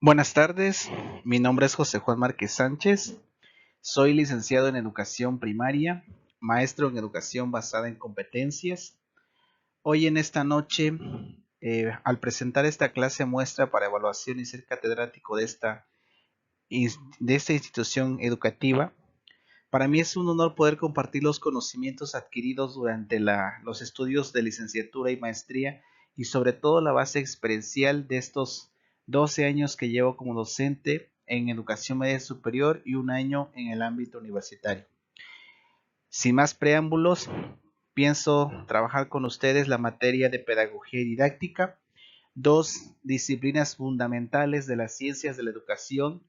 Buenas tardes, mi nombre es José Juan Márquez Sánchez, soy licenciado en Educación Primaria, maestro en Educación basada en competencias. Hoy en esta noche, al presentar esta clase muestra para evaluación y ser catedrático de esta institución educativa, para mí es un honor poder compartir los conocimientos adquiridos durante los estudios de licenciatura y maestría y sobre todo la base experiencial de estos 12 años que llevo como docente en educación media superior y un año en el ámbito universitario. Sin más preámbulos, pienso trabajar con ustedes la materia de pedagogía y didáctica, dos disciplinas fundamentales de las ciencias de la educación,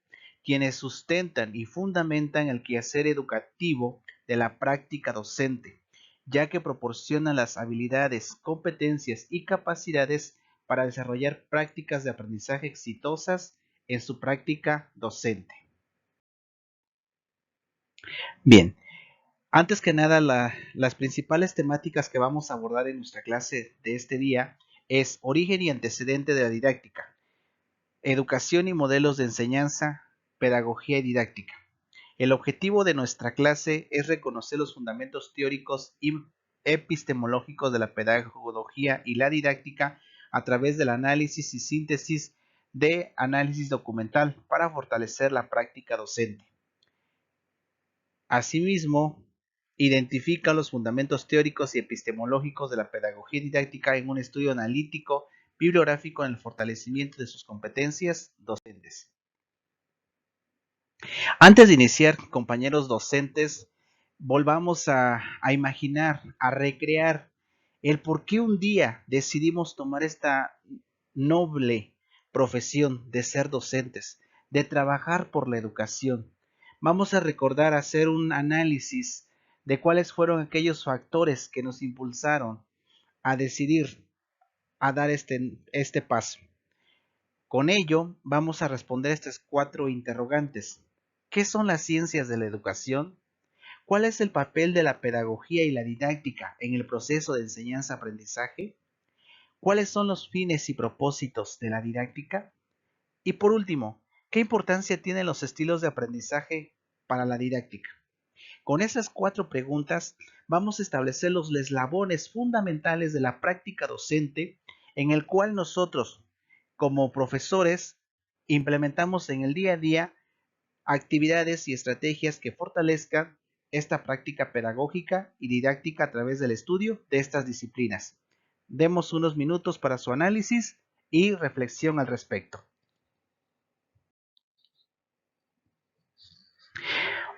quienes sustentan y fundamentan el quehacer educativo de la práctica docente, ya que proporcionan las habilidades, competencias y capacidades para desarrollar prácticas de aprendizaje exitosas en su práctica docente. Bien, antes que nada, las principales temáticas que vamos a abordar en nuestra clase de este día es origen y antecedente de la didáctica, educación y modelos de enseñanza, pedagogía y didáctica. El objetivo de nuestra clase es reconocer los fundamentos teóricos y epistemológicos de la pedagogía y la didáctica a través del análisis y síntesis de análisis documental para fortalecer la práctica docente. Asimismo, identifica los fundamentos teóricos y epistemológicos de la pedagogía didáctica en un estudio analítico bibliográfico en el fortalecimiento de sus competencias docentes. Antes de iniciar, compañeros docentes, volvamos a imaginar, a recrear el por qué un día decidimos tomar esta noble profesión de ser docentes, de trabajar por la educación. Vamos a recordar, hacer un análisis de cuáles fueron aquellos factores que nos impulsaron a decidir, a dar este paso. Con ello, vamos a responder estas 4 interrogantes. ¿Qué son las ciencias de la educación? ¿Cuál es el papel de la pedagogía y la didáctica en el proceso de enseñanza-aprendizaje? ¿Cuáles son los fines y propósitos de la didáctica? Y por último, ¿qué importancia tienen los estilos de aprendizaje para la didáctica? Con esas 4 preguntas vamos a establecer los eslabones fundamentales de la práctica docente en el cual nosotros, como profesores, implementamos en el día a día actividades y estrategias que fortalezcan esta práctica pedagógica y didáctica a través del estudio de estas disciplinas. Demos unos minutos para su análisis y reflexión al respecto.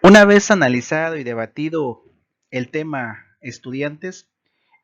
Una vez analizado y debatido el tema, estudiantes,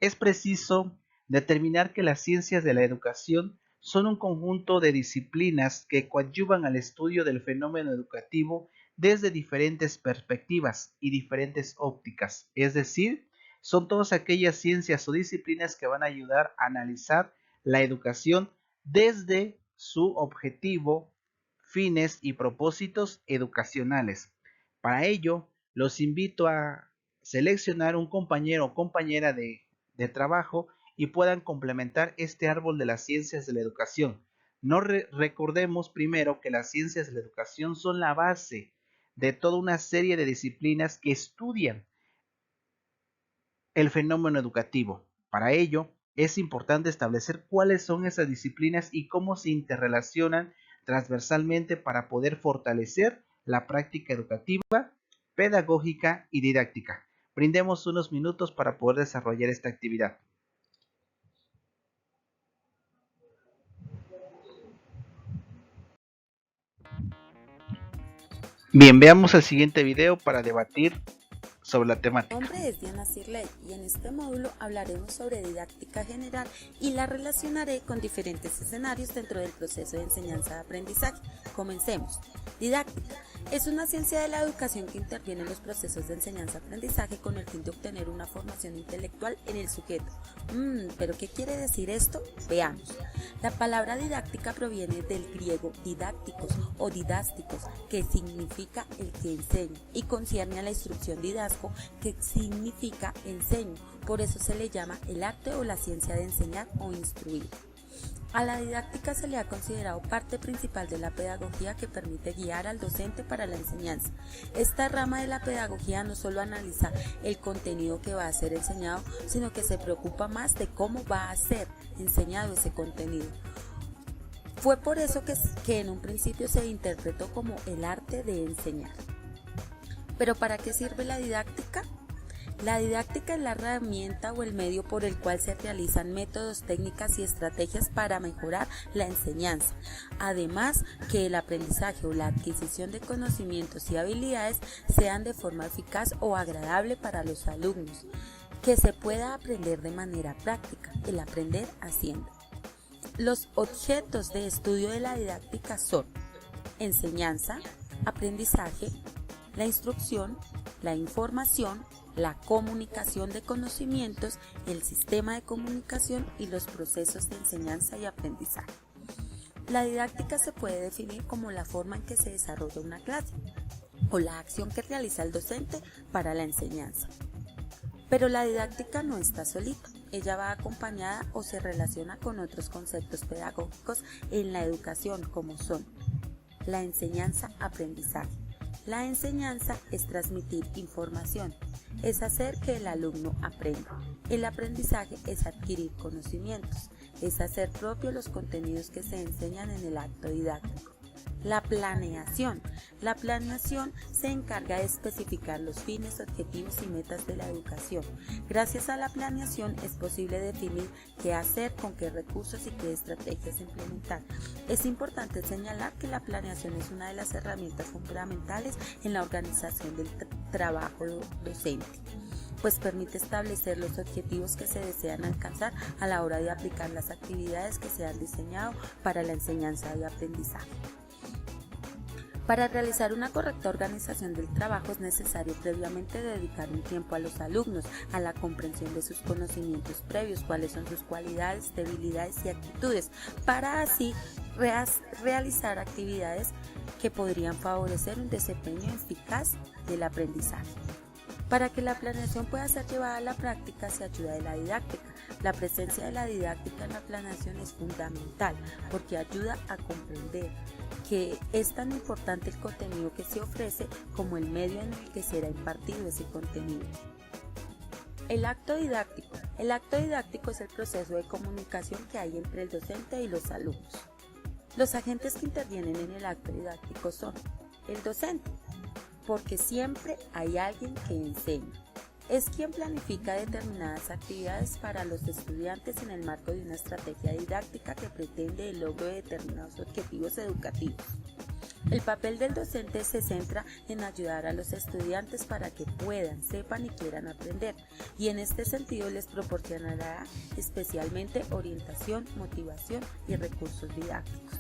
es preciso determinar que las ciencias de la educación son un conjunto de disciplinas que coadyuvan al estudio del fenómeno educativo desde diferentes perspectivas y diferentes ópticas, es decir, son todas aquellas ciencias o disciplinas que van a ayudar a analizar la educación desde su objetivo, fines y propósitos educacionales. Para ello, los invito a seleccionar un compañero o compañera de trabajo y puedan complementar este árbol de las ciencias de la educación. No recordemos primero que las ciencias de la educación son la base de toda una serie de disciplinas que estudian el fenómeno educativo. Para ello, es importante establecer cuáles son esas disciplinas y cómo se interrelacionan transversalmente para poder fortalecer la práctica educativa, pedagógica y didáctica. Brindemos unos minutos para poder desarrollar esta actividad. Bien, veamos el siguiente video para debatir sobre la temática. Mi nombre es Diana Cirley y en este módulo hablaremos sobre didáctica general y la relacionaré con diferentes escenarios dentro del proceso de enseñanza-aprendizaje. Comencemos. Didáctica es una ciencia de la educación que interviene en los procesos de enseñanza-aprendizaje con el fin de obtener una formación intelectual en el sujeto. ¿Pero qué quiere decir esto? Veamos. La palabra didáctica proviene del griego didácticos o didásticos, que significa el que enseña, y concierne a la instrucción didasco, que significa enseño. Por eso se le llama el arte o la ciencia de enseñar o instruir. A la didáctica se le ha considerado parte principal de la pedagogía que permite guiar al docente para la enseñanza. Esta rama de la pedagogía no solo analiza el contenido que va a ser enseñado, sino que se preocupa más de cómo va a ser enseñado ese contenido. Fue por eso que en un principio se interpretó como el arte de enseñar. ¿Pero para qué sirve la didáctica? La didáctica es la herramienta o el medio por el cual se realizan métodos, técnicas y estrategias para mejorar la enseñanza. Además, que el aprendizaje o la adquisición de conocimientos y habilidades sean de forma eficaz o agradable para los alumnos, que se pueda aprender de manera práctica, el aprender haciendo. Los objetos de estudio de la didáctica son enseñanza, aprendizaje, la instrucción, la información, la comunicación de conocimientos, el sistema de comunicación y los procesos de enseñanza y aprendizaje. La didáctica se puede definir como la forma en que se desarrolla una clase o la acción que realiza el docente para la enseñanza. Pero la didáctica no está solita, ella va acompañada o se relaciona con otros conceptos pedagógicos en la educación como son la enseñanza-aprendizaje. La enseñanza es transmitir información, es hacer que el alumno aprenda. El aprendizaje es adquirir conocimientos, es hacer propio los contenidos que se enseñan en el acto didáctico. La planeación. La planeación se encarga de especificar los fines, objetivos y metas de la educación. Gracias a la planeación es posible definir qué hacer, con qué recursos y qué estrategias implementar. Es importante señalar que la planeación es una de las herramientas fundamentales en la organización del trabajo docente, pues permite establecer los objetivos que se desean alcanzar a la hora de aplicar las actividades que se han diseñado para la enseñanza y aprendizaje. Para realizar una correcta organización del trabajo es necesario previamente dedicar un tiempo a los alumnos, a la comprensión de sus conocimientos previos, cuáles son sus cualidades, debilidades y actitudes, para así realizar actividades que podrían favorecer un desempeño eficaz del aprendizaje. Para que la planeación pueda ser llevada a la práctica se ayuda de la didáctica. La presencia de la didáctica en la planeación es fundamental porque ayuda a comprender que es tan importante el contenido que se ofrece como el medio en el que será impartido ese contenido. El acto didáctico. El acto didáctico es el proceso de comunicación que hay entre el docente y los alumnos. Los agentes que intervienen en el acto didáctico son el docente, porque siempre hay alguien que enseña. Es quien planifica determinadas actividades para los estudiantes en el marco de una estrategia didáctica que pretende el logro de determinados objetivos educativos. El papel del docente se centra en ayudar a los estudiantes para que puedan, sepan y quieran aprender, y en este sentido les proporcionará especialmente orientación, motivación y recursos didácticos.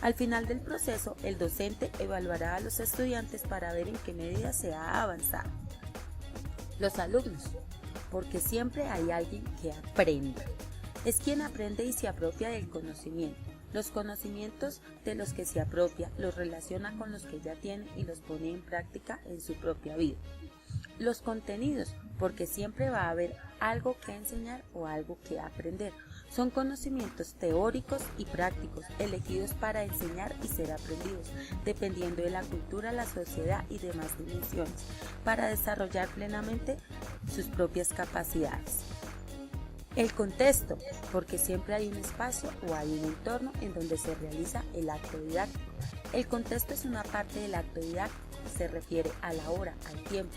Al final del proceso, el docente evaluará a los estudiantes para ver en qué medida se ha avanzado. Los alumnos, porque siempre hay alguien que aprende. Es quien aprende y se apropia del conocimiento. Los conocimientos de los que se apropia los relaciona con los que ya tiene y los pone en práctica en su propia vida. Los contenidos, porque siempre va a haber algo que enseñar o algo que aprender. Son conocimientos teóricos y prácticos, elegidos para enseñar y ser aprendidos, dependiendo de la cultura, la sociedad y demás dimensiones, para desarrollar plenamente sus propias capacidades. El contexto, porque siempre hay un espacio o hay un entorno en donde se realiza el acto didáctico. El contexto es una parte del acto didáctico, se refiere a la hora, al tiempo,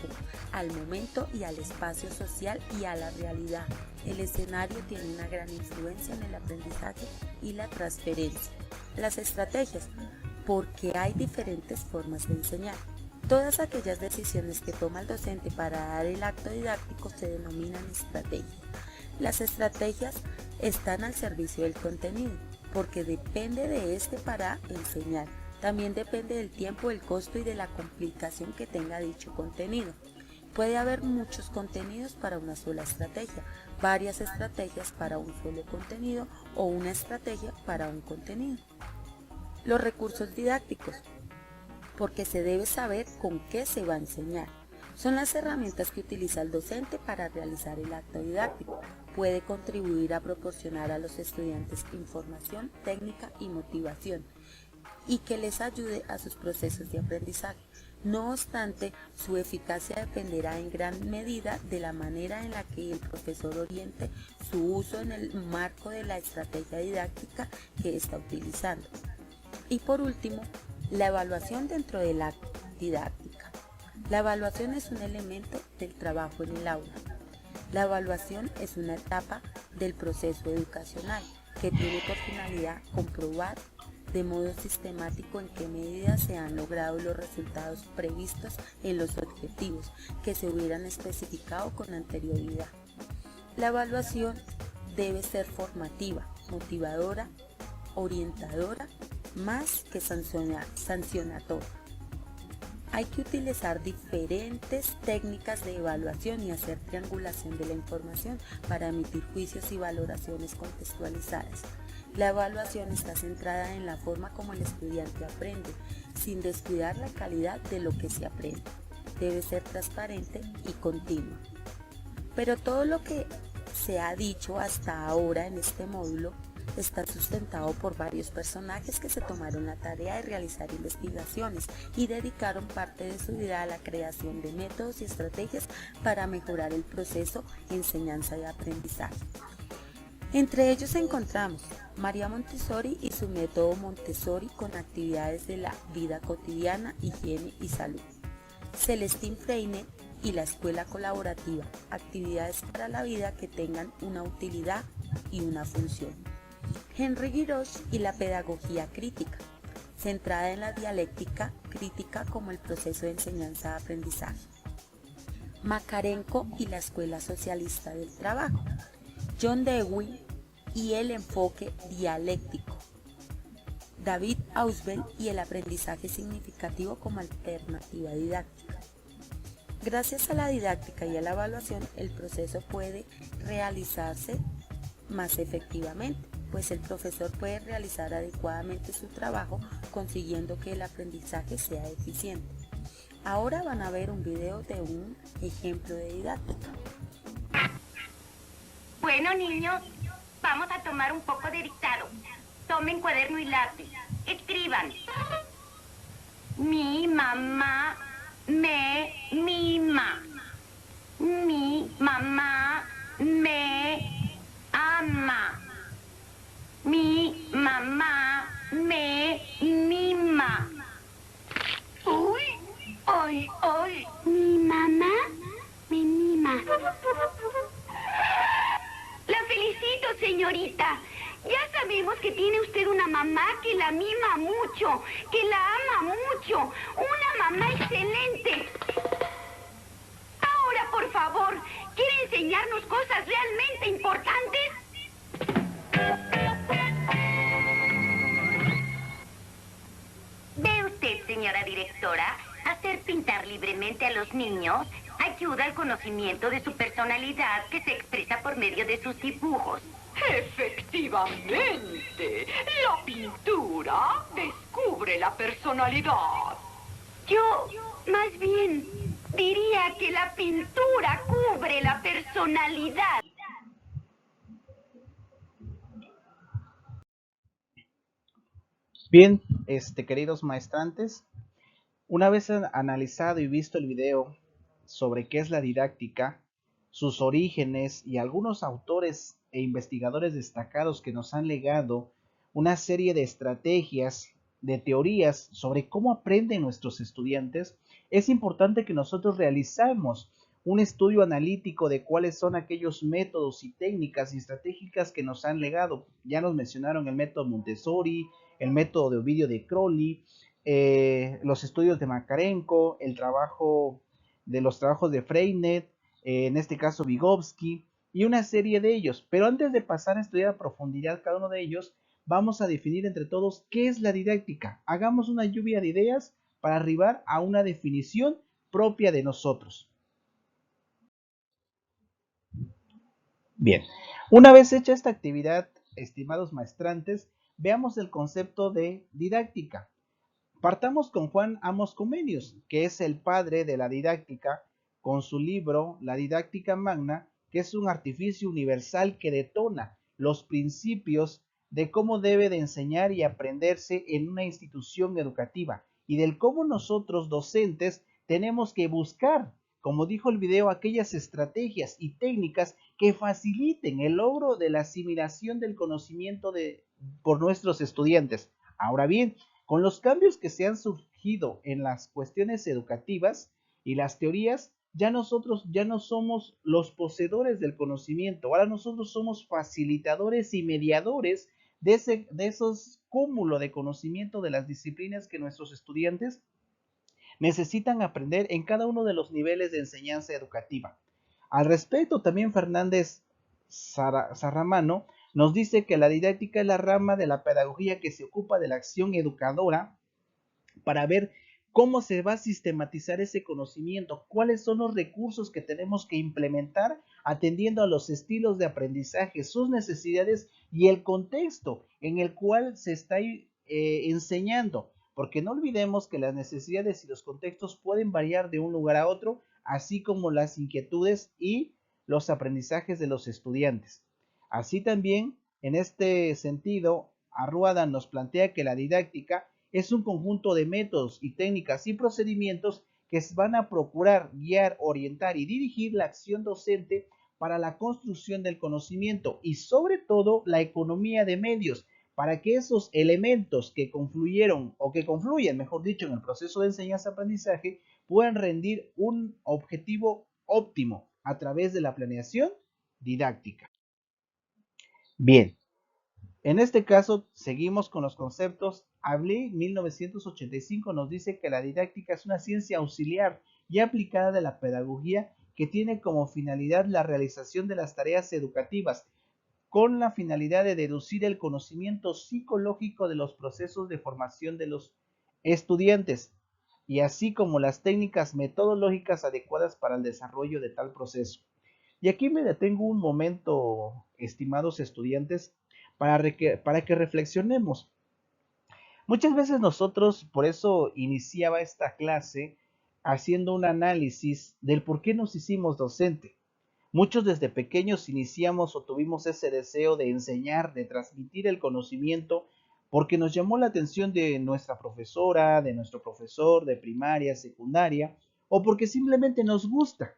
al momento y al espacio social y a la realidad. El escenario tiene una gran influencia en el aprendizaje y la transferencia. Las estrategias, porque hay diferentes formas de enseñar. Todas aquellas decisiones que toma el docente para dar el acto didáctico se denominan estrategias. Las estrategias están al servicio del contenido, porque depende de este para enseñar. También depende del tiempo, el costo y de la complicación que tenga dicho contenido. Puede haber muchos contenidos para una sola estrategia, varias estrategias para un solo contenido o una estrategia para un contenido. Los recursos didácticos, porque se debe saber con qué se va a enseñar. Son las herramientas que utiliza el docente para realizar el acto didáctico. puede contribuir a proporcionar a los estudiantes información, técnica y motivación, y que les ayude a sus procesos de aprendizaje. No obstante, su eficacia dependerá en gran medida de la manera en la que el profesor oriente su uso en el marco de la estrategia didáctica que está utilizando. Y por último, la evaluación dentro de la didáctica. La evaluación es un elemento del trabajo en el aula. La evaluación es una etapa del proceso educacional que tiene por finalidad comprobar de modo sistemático en qué medida se han logrado los resultados previstos en los objetivos que se hubieran especificado con anterioridad. La evaluación debe ser formativa, motivadora, orientadora, más que sancionatoria. Hay que utilizar diferentes técnicas de evaluación y hacer triangulación de la información para emitir juicios y valoraciones contextualizadas. La evaluación está centrada en la forma como el estudiante aprende, sin descuidar la calidad de lo que se aprende. Debe ser transparente y continua. Pero todo lo que se ha dicho hasta ahora en este módulo está sustentado por varios personajes que se tomaron la tarea de realizar investigaciones y dedicaron parte de su vida a la creación de métodos y estrategias para mejorar el proceso de enseñanza y aprendizaje. Entre ellos encontramos María Montessori y su método Montessori con actividades de la vida cotidiana, higiene y salud. Celestine Freinet y la escuela colaborativa, actividades para la vida que tengan una utilidad y una función. Henry Giraud y la pedagogía crítica, centrada en la dialéctica crítica como el proceso de enseñanza-aprendizaje. Makarenko y la escuela socialista del trabajo. John Dewey y el enfoque dialéctico. David Ausubel y el aprendizaje significativo como alternativa didáctica. Gracias a la didáctica y a la evaluación, el proceso puede realizarse más efectivamente, pues el profesor puede realizar adecuadamente su trabajo, consiguiendo que el aprendizaje sea eficiente. Ahora van a ver un video de un ejemplo de didáctica. Bueno, niños, vamos a tomar un poco de dictado. Tomen cuaderno y lápiz. Escriban. Mi mamá me mima. Mi mamá me ama. Mi mamá me mima. Uy, ay, ay. Mi mamá me mima. La felicito, señorita. Ya sabemos que tiene usted una mamá que la mima mucho, que la ama mucho. Una mamá excelente. Ahora, por favor, ¿quiere enseñarnos cosas realmente importantes? ¿Ve usted, señora directora? Hacer pintar libremente a los niños ayuda al conocimiento de su personalidad que se expresa por medio de sus dibujos. Efectivamente, la pintura descubre la personalidad. Yo, más bien, diría que la pintura cubre la personalidad. Bien, queridos maestrantes, una vez analizado y visto el video sobre qué es la didáctica, sus orígenes y algunos autores e investigadores destacados que nos han legado una serie de estrategias, de teorías sobre cómo aprenden nuestros estudiantes, es importante que nosotros realizamos un estudio analítico de cuáles son aquellos métodos y técnicas y estratégicas que nos han legado. Ya nos mencionaron el método Montessori, el método de Ovidio de Crowley, los estudios de Makarenko, los trabajos de Freinet, en este caso Vygotsky, y una serie de ellos. Pero antes de pasar a estudiar a profundidad cada uno de ellos, vamos a definir entre todos qué es la didáctica. Hagamos una lluvia de ideas para arribar a una definición propia de nosotros. Bien, una vez hecha esta actividad, estimados maestrantes, veamos el concepto de didáctica. Partamos con Juan Amos Comenius, que es el padre de la didáctica, con su libro La Didáctica Magna, que es un artificio universal que detona los principios de cómo debe de enseñar y aprenderse en una institución educativa y del cómo nosotros docentes tenemos que buscar, como dijo el video, aquellas estrategias y técnicas que faciliten el logro de la asimilación del conocimiento por nuestros estudiantes. Ahora bien, con los cambios que se han surgido en las cuestiones educativas y las teorías, ya nosotros ya no somos los poseedores del conocimiento, ahora nosotros somos facilitadores y mediadores de esos cúmulo de conocimiento de las disciplinas que nuestros estudiantes necesitan aprender en cada uno de los niveles de enseñanza educativa. Al respecto, también Fernández Sarramano nos dice que la didáctica es la rama de la pedagogía que se ocupa de la acción educadora para ver cómo se va a sistematizar ese conocimiento, cuáles son los recursos que tenemos que implementar atendiendo a los estilos de aprendizaje, sus necesidades y el contexto en el cual se está enseñando, porque no olvidemos que las necesidades y los contextos pueden variar de un lugar a otro, así como las inquietudes y los aprendizajes de los estudiantes. Así también, en este sentido, Arruada nos plantea que la didáctica es un conjunto de métodos y técnicas y procedimientos que van a procurar guiar, orientar y dirigir la acción docente para la construcción del conocimiento y sobre todo la economía de medios para que esos elementos que confluyeron o que confluyen, mejor dicho, en el proceso de enseñanza-aprendizaje puedan rendir un objetivo óptimo a través de la planeación didáctica. Bien, en este caso, seguimos con los conceptos. Ablé 1985 nos dice que la didáctica es una ciencia auxiliar y aplicada de la pedagogía que tiene como finalidad la realización de las tareas educativas con la finalidad de deducir el conocimiento psicológico de los procesos de formación de los estudiantes y así como las técnicas metodológicas adecuadas para el desarrollo de tal proceso. Y aquí me detengo un momento, estimados estudiantes, para que reflexionemos. Muchas veces nosotros, por eso iniciaba esta clase haciendo un análisis del por qué nos hicimos docente. Muchos desde pequeños iniciamos o tuvimos ese deseo de enseñar, de transmitir el conocimiento, porque nos llamó la atención de nuestra profesora, de nuestro profesor de primaria, secundaria, o porque simplemente nos gusta.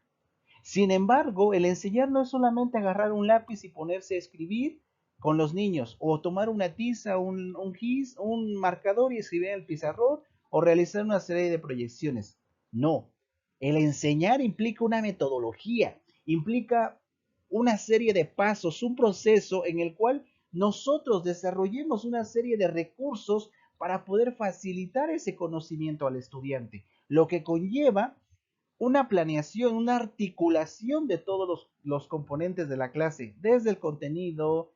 Sin embargo, el enseñar no es solamente agarrar un lápiz y ponerse a escribir con los niños, o tomar una tiza, un gis, un marcador y escribir en el pizarrón, o realizar una serie de proyecciones. No, el enseñar implica una metodología, implica una serie de pasos, un proceso en el cual nosotros desarrollemos una serie de recursos para poder facilitar ese conocimiento al estudiante, lo que conlleva una planeación, una articulación de todos los componentes de la clase, desde el contenido,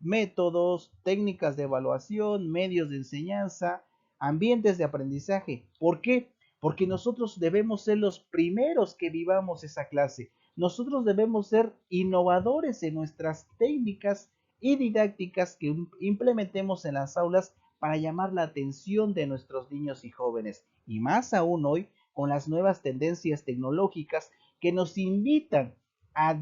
métodos, técnicas de evaluación, medios de enseñanza, ambientes de aprendizaje. ¿Por qué? Porque nosotros debemos ser los primeros que vivamos esa clase. Nosotros debemos ser innovadores en nuestras técnicas y didácticas que implementemos en las aulas para llamar la atención de nuestros niños y jóvenes. Y más aún hoy, con las nuevas tendencias tecnológicas que nos invitan a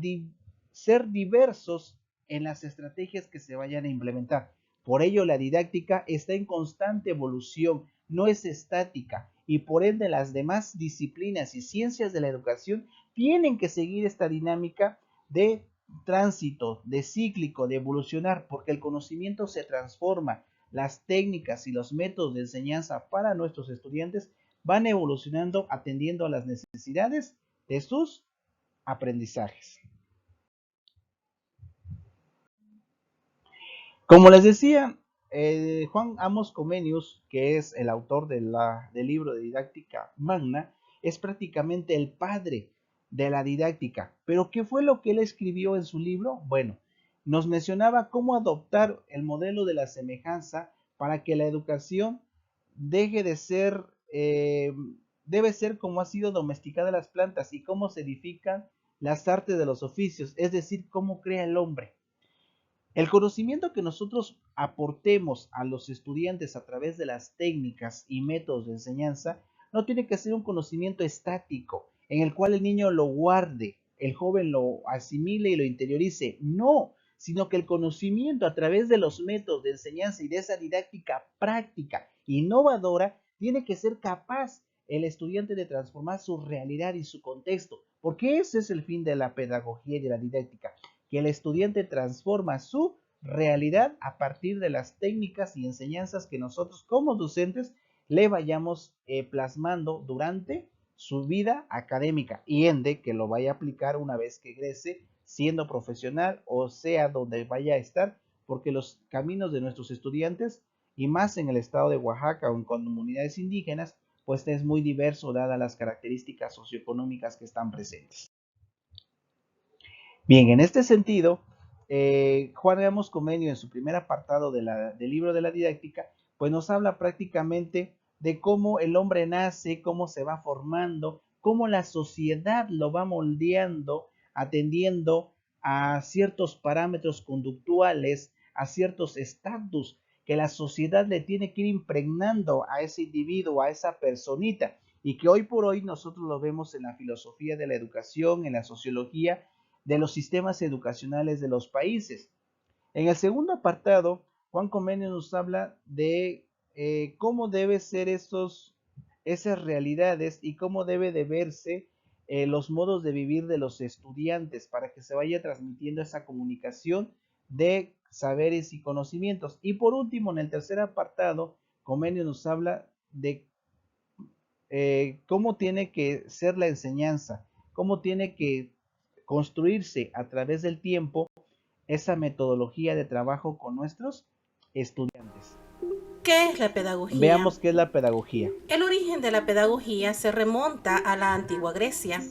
ser diversos en las estrategias que se vayan a implementar. Por ello, la didáctica está en constante evolución, no es estática, y por ende las demás disciplinas y ciencias de la educación tienen que seguir esta dinámica de tránsito, de cíclico, de evolucionar, porque el conocimiento se transforma, las técnicas y los métodos de enseñanza para nuestros estudiantes van evolucionando atendiendo a las necesidades de sus aprendizajes. Como les decía, Juan Amos Comenius, que es el autor del libro de didáctica magna, es prácticamente el padre de la didáctica. Pero ¿qué fue lo que él escribió en su libro? Bueno, nos mencionaba cómo adoptar el modelo de la semejanza para que la educación deje de ser, debe ser como ha sido domesticada las plantas y cómo se edifican las artes de los oficios, es decir, cómo crea el hombre. El conocimiento que nosotros aportemos a los estudiantes a través de las técnicas y métodos de enseñanza no tiene que ser un conocimiento estático en el cual el niño lo guarde el joven lo asimile y lo interiorice. No, sino que el conocimiento a través de los métodos de enseñanza y de esa didáctica práctica, innovadora, tiene que ser capaz el estudiante de transformar su realidad y su contexto, porque ese es el fin de la pedagogía y de la didáctica, que el estudiante transforma su realidad a partir de las técnicas y enseñanzas que nosotros como docentes le vayamos plasmando durante su vida académica y ende que lo vaya a aplicar una vez que egrese siendo profesional o sea donde vaya a estar, porque los caminos de nuestros estudiantes y más en el estado de Oaxaca o en comunidades indígenas pues es muy diverso dadas las características socioeconómicas que están presentes. Bien, en este sentido, Juan Ramos Comenio en su primer apartado del libro de la didáctica pues nos habla prácticamente de cómo el hombre nace, cómo se va formando, cómo la sociedad lo va moldeando, atendiendo a ciertos parámetros conductuales, a ciertos estatus que la sociedad le tiene que ir impregnando a ese individuo, a esa personita, y que hoy por hoy nosotros lo vemos en la filosofía de la educación, en la sociología de los sistemas educacionales de los países. En el segundo apartado, Juan Comenio nos habla de cómo debe ser esas realidades y cómo debe de verse los modos de vivir de los estudiantes para que se vaya transmitiendo esa comunicación de saberes y conocimientos. Y por último, en el tercer apartado, Comenio nos habla de cómo tiene que ser la enseñanza, cómo tiene que construirse a través del tiempo esa metodología de trabajo con nuestros estudiantes. ¿Qué es la pedagogía? Veamos qué es la pedagogía. El origen de la pedagogía se remonta a la antigua Grecia.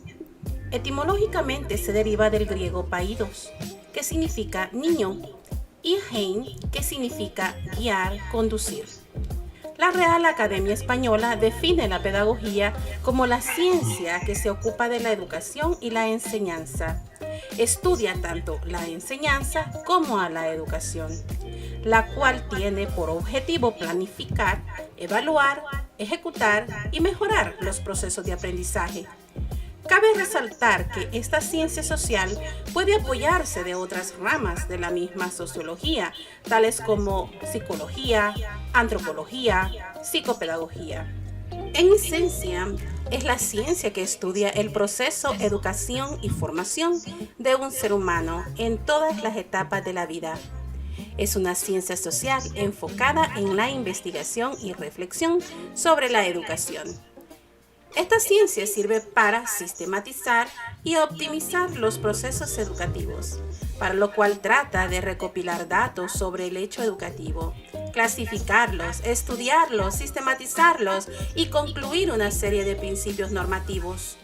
Etimológicamente se deriva del griego paidos, que significa niño, y hein, que significa guiar, conducir. La Real Academia Española define la pedagogía como la ciencia que se ocupa de la educación y la enseñanza. Estudia tanto la enseñanza como a la educación, la cual tiene por objetivo planificar, evaluar, ejecutar y mejorar los procesos de aprendizaje. Cabe resaltar que esta ciencia social puede apoyarse de otras ramas de la misma sociología, tales como psicología, antropología, psicopedagogía. En esencia, es la ciencia que estudia el proceso, educación y formación de un ser humano en todas las etapas de la vida. Es una ciencia social enfocada en la investigación y reflexión sobre la educación. Esta ciencia sirve para sistematizar y optimizar los procesos educativos, para lo cual trata de recopilar datos sobre el hecho educativo, clasificarlos, estudiarlos, sistematizarlos y concluir una serie de principios normativos.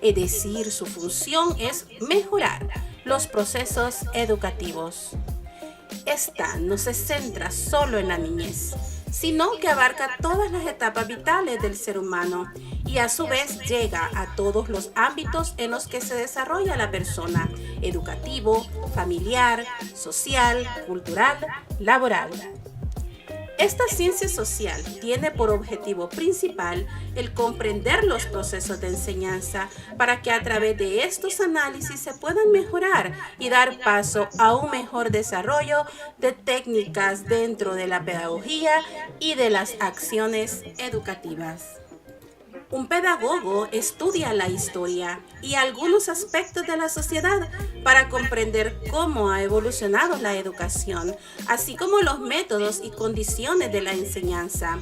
Es decir, su función es mejorar los procesos educativos. Esta no se centra solo en la niñez, sino que abarca todas las etapas vitales del ser humano y a su vez llega a todos los ámbitos en los que se desarrolla la persona: educativo, familiar, social, cultural, laboral. Esta ciencia social tiene por objetivo principal el comprender los procesos de enseñanza para que a través de estos análisis se puedan mejorar y dar paso a un mejor desarrollo de técnicas dentro de la pedagogía y de las acciones educativas. Un pedagogo estudia la historia y algunos aspectos de la sociedad para comprender cómo ha evolucionado la educación, así como los métodos y condiciones de la enseñanza.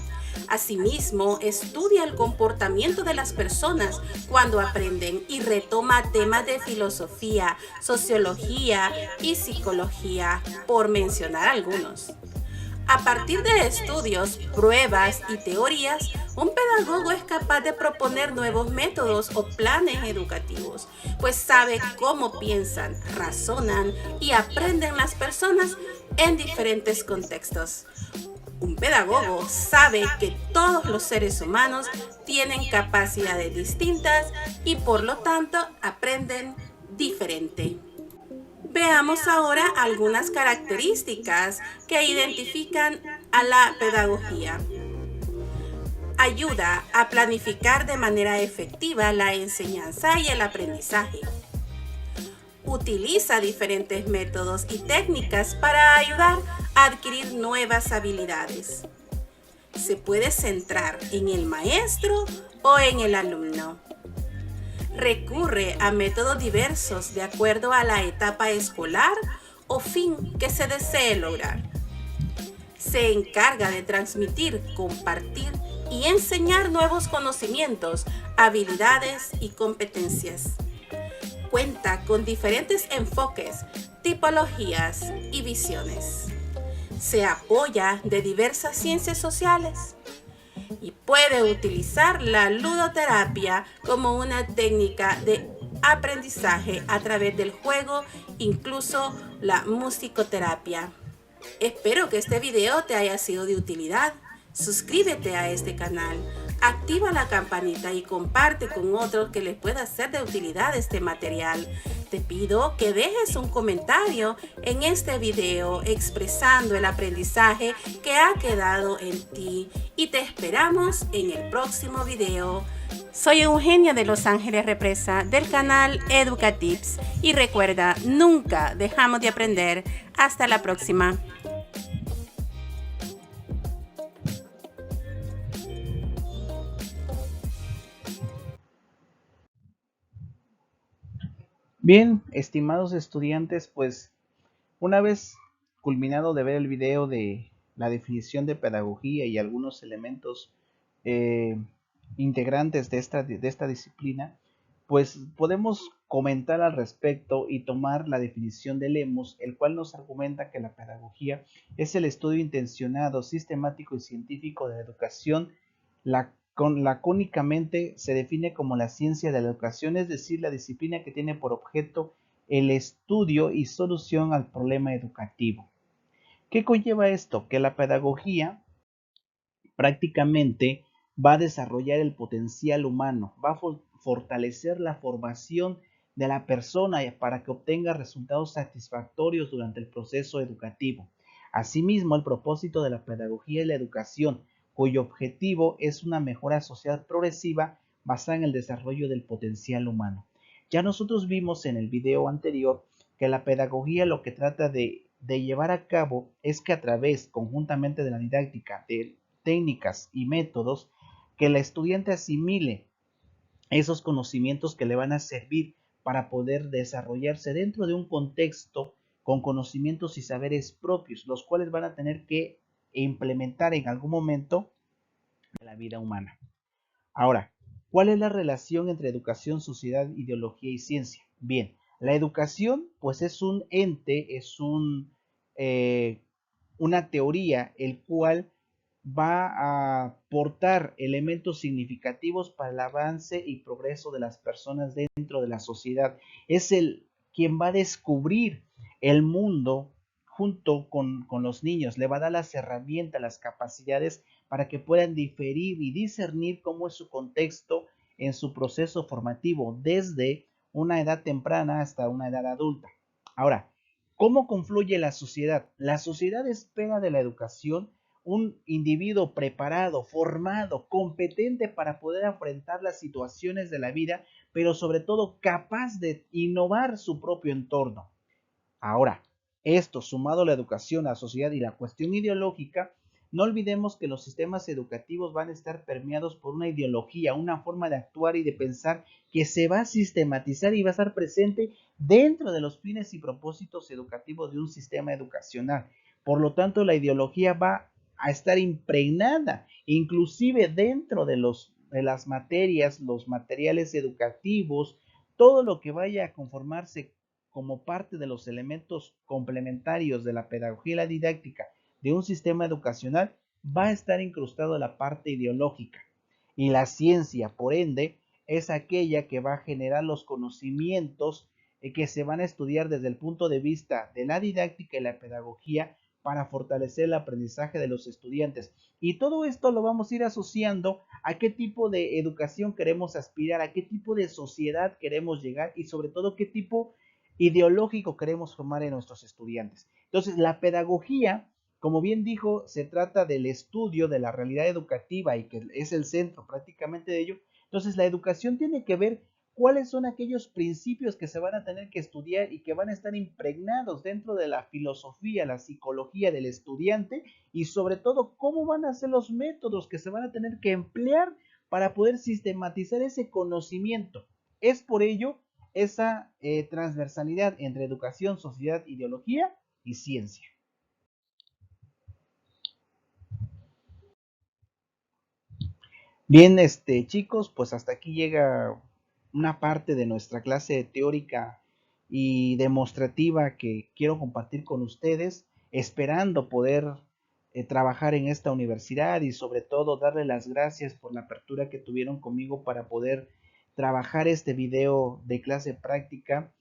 Asimismo, estudia el comportamiento de las personas cuando aprenden y retoma temas de filosofía, sociología y psicología, por mencionar algunos. A partir de estudios, pruebas y teorías, un pedagogo es capaz de proponer nuevos métodos o planes educativos, pues sabe cómo piensan, razonan y aprenden las personas en diferentes contextos. Un pedagogo sabe que todos los seres humanos tienen capacidades distintas y por lo tanto aprenden diferente. Veamos ahora algunas características que identifican a la pedagogía. Ayuda a planificar de manera efectiva la enseñanza y el aprendizaje. utiliza diferentes métodos y técnicas para ayudar a adquirir nuevas habilidades. Se puede centrar en el maestro o en el alumno. Recurre a métodos diversos de acuerdo a la etapa escolar o fin que se desee lograr. Se encarga de transmitir, compartir y enseñar nuevos conocimientos, habilidades y competencias. Cuenta con diferentes enfoques, tipologías y visiones. Se apoya de diversas ciencias sociales y puede utilizar la ludoterapia como una técnica de aprendizaje a través del juego, incluso la musicoterapia. Espero que este video te haya sido de utilidad. Suscríbete a este canal, activa la campanita y comparte con otros que les pueda ser de utilidad este material. Te pido que dejes un comentario en este video expresando el aprendizaje que ha quedado en ti y te esperamos en el próximo video. Soy Eugenia de Los Ángeles Represa del canal Educatips y recuerda, nunca dejamos de aprender. Hasta la próxima. Bien, estimados estudiantes, pues una vez culminado de ver el video de la definición de pedagogía y algunos elementos integrantes de esta disciplina, pues podemos comentar al respecto y tomar la definición de Lemos, el cual nos argumenta que la pedagogía es el estudio intencionado, sistemático y científico de la educación. Lacónicamente se define como la ciencia de la educación, es decir, la disciplina que tiene por objeto el estudio y solución al problema educativo. ¿Qué conlleva esto? Que la pedagogía prácticamente va a desarrollar el potencial humano, va a fortalecer la formación de la persona para que obtenga resultados satisfactorios durante el proceso educativo. Asimismo, el propósito de la pedagogía es la educación, cuyo objetivo es una mejora social progresiva basada en el desarrollo del potencial humano. Ya nosotros vimos en el video anterior que la pedagogía lo que trata de llevar a cabo es que a través conjuntamente de la didáctica, de técnicas y métodos, que el estudiante asimile esos conocimientos que le van a servir para poder desarrollarse dentro de un contexto con conocimientos y saberes propios, los cuales van a tener que implementar en algún momento de la vida humana. Ahora, ¿cuál es la relación entre educación, sociedad, ideología y ciencia? Bien, la educación pues es un ente, es una teoría el cual va a aportar elementos significativos para el avance y progreso de las personas dentro de la sociedad. Es quien va a descubrir el mundo junto con los niños, le va a dar las herramientas, las capacidades para que puedan diferir y discernir cómo es su contexto en su proceso formativo, desde una edad temprana hasta una edad adulta. Ahora, ¿cómo confluye la sociedad? La sociedad espera de la educación un individuo preparado, formado, competente para poder enfrentar las situaciones de la vida, pero sobre todo capaz de innovar su propio entorno. Ahora, esto sumado a la educación, la sociedad y la cuestión ideológica, no olvidemos que los sistemas educativos van a estar permeados por una ideología, una forma de actuar y de pensar que se va a sistematizar y va a estar presente dentro de los fines y propósitos educativos de un sistema educacional. Por lo tanto, la ideología va a estar impregnada, inclusive dentro de las materias, los materiales educativos, todo lo que vaya a conformarse como parte de los elementos complementarios de la pedagogía y la didáctica de un sistema educacional, va a estar incrustado en la parte ideológica. Y la ciencia, por ende, es aquella que va a generar los conocimientos que se van a estudiar desde el punto de vista de la didáctica y la pedagogía para fortalecer el aprendizaje de los estudiantes. Y todo esto lo vamos a ir asociando a qué tipo de educación queremos aspirar, a qué tipo de sociedad queremos llegar y sobre todo qué tipo ideológico queremos formar en nuestros estudiantes. Entonces, la pedagogía, como bien dijo, se trata del estudio de la realidad educativa y que es el centro prácticamente de ello. Entonces, la educación tiene que ver cuáles son aquellos principios que se van a tener que estudiar y que van a estar impregnados dentro de la filosofía, la psicología del estudiante y sobre todo cómo van a ser los métodos que se van a tener que emplear para poder sistematizar ese conocimiento. Es por ello esa transversalidad entre educación, sociedad, ideología y ciencia. Bien, chicos, pues hasta aquí llega una parte de nuestra clase teórica y demostrativa que quiero compartir con ustedes, esperando poder trabajar en esta universidad y sobre todo darle las gracias por la apertura que tuvieron conmigo para poder trabajar este video de clase práctica.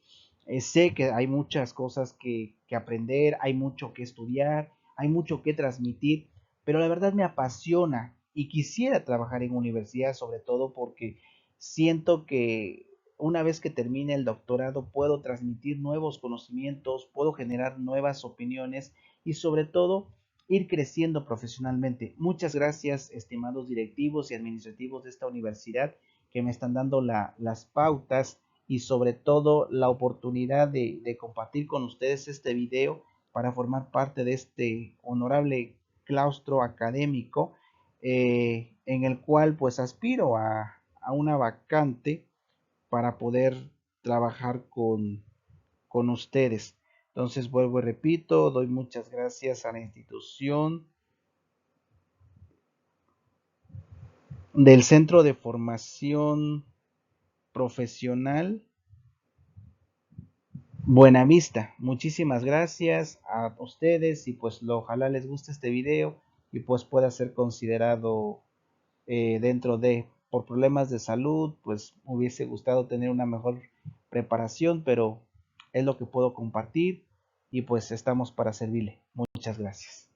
Sé que hay muchas cosas que aprender, hay mucho que estudiar, hay mucho que transmitir, pero la verdad me apasiona y quisiera trabajar en universidad, sobre todo porque siento que una vez que termine el doctorado puedo transmitir nuevos conocimientos, puedo generar nuevas opiniones y sobre todo ir creciendo profesionalmente. Muchas gracias, estimados directivos y administrativos de esta universidad que me están dando las pautas y sobre todo la oportunidad de compartir con ustedes este video para formar parte de este honorable claustro académico en el cual pues aspiro a una vacante para poder trabajar con ustedes. Entonces vuelvo y repito, doy muchas gracias a la institución del Centro de Formación Profesional Buenavista. Muchísimas gracias a ustedes y pues ojalá les guste este video y pues pueda ser considerado dentro de, por problemas de salud, pues me hubiese gustado tener una mejor preparación, pero es lo que puedo compartir y pues estamos para servirle. Muchas gracias.